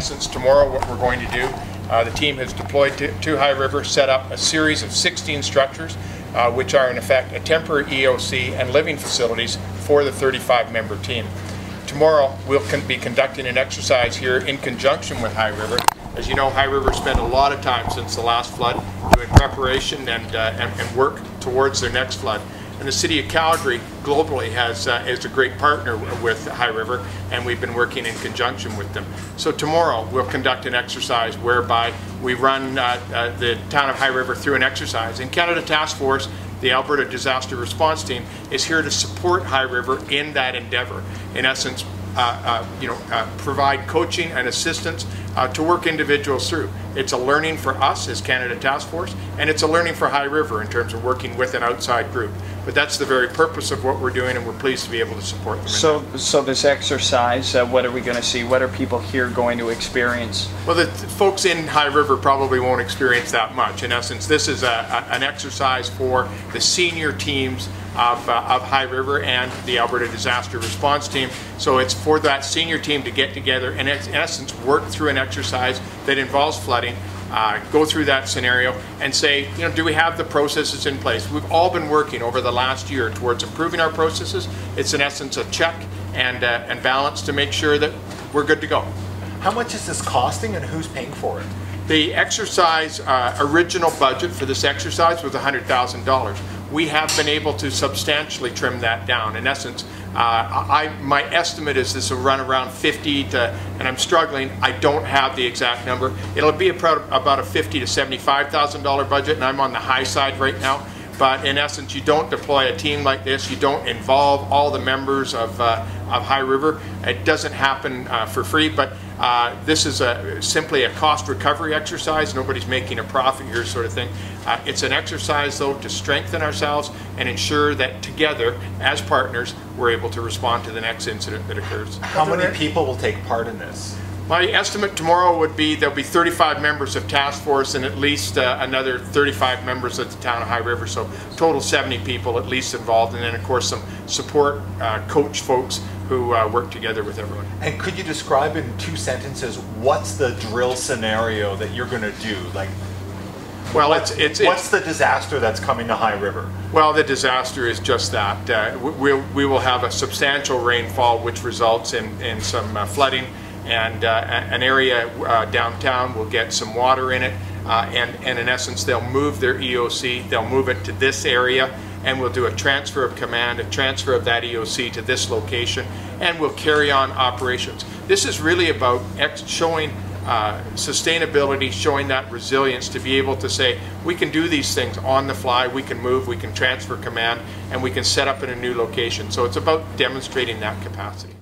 essence, tomorrow what we're going to do, the team has deployed to High River, set up a series of 16 structures, which are in effect a temporary EOC and living facilities for the 35-member team. Tomorrow we'll be conducting an exercise here in conjunction with High River. As you know, High River spent a lot of time since the last flood doing preparation and work towards their next flood. And the City of Calgary globally is a great partner with High River, and we've been working in conjunction with them. So tomorrow we'll conduct an exercise whereby we run the town of High River through an exercise. And Canada Task Force, the Alberta Disaster Response Team, is here to support High River in that endeavor. In essence, provide coaching and assistance to work individuals through. It's a learning for us as Canada Task Force, and it's a learning for High River in terms of working with an outside group. But that's the very purpose of what we're doing, and we're pleased to be able to support them. So this exercise, what are we going to see? What are people here going to experience? Well, the folks in High River probably won't experience that much. In essence, this is an exercise for the senior teams of High River and the Alberta Disaster Response Team. So it's for that senior team to get together and in essence work through an exercise that involves flooding, go through that scenario and say, do we have the processes in place? We've all been working over the last year towards improving our processes. It's in essence a check and balance to make sure that we're good to go. How much is this costing and who's paying for it? The exercise original budget for this exercise was $100,000. We have been able to substantially trim that down. In essence, my estimate is this will run around 50 to, and I'm struggling, I don't have the exact number. It'll be about a $50,000 to $75,000 budget, and I'm on the high side right now. But in essence, you don't deploy a team like this, you don't involve all the members of High River. It doesn't happen for free, but this is simply a cost recovery exercise. Nobody's making a profit here, sort of thing. It's an exercise, though, to strengthen ourselves and ensure that together, as partners, we're able to respond to the next incident that occurs. How many people will take part in this? My estimate tomorrow would be there'll be 35 members of task force and at least another 35 members of the town of High River, so total 70 people at least involved, and then of course some support coach folks who work together with everyone. And could you describe in 2 sentences what's the drill scenario that you're going to do? Like, well, what's the disaster that's coming to High River? Well, the disaster is just that. We will have a substantial rainfall which results in some flooding, and an area downtown will get some water in it, and in essence they'll move their EOC, they'll move it to this area, and we'll do a transfer of command, a transfer of that EOC to this location, and we'll carry on operations. This is really about showing sustainability, showing that resilience to be able to say we can do these things on the fly, we can move, we can transfer command, and we can set up in a new location. So it's about demonstrating that capacity.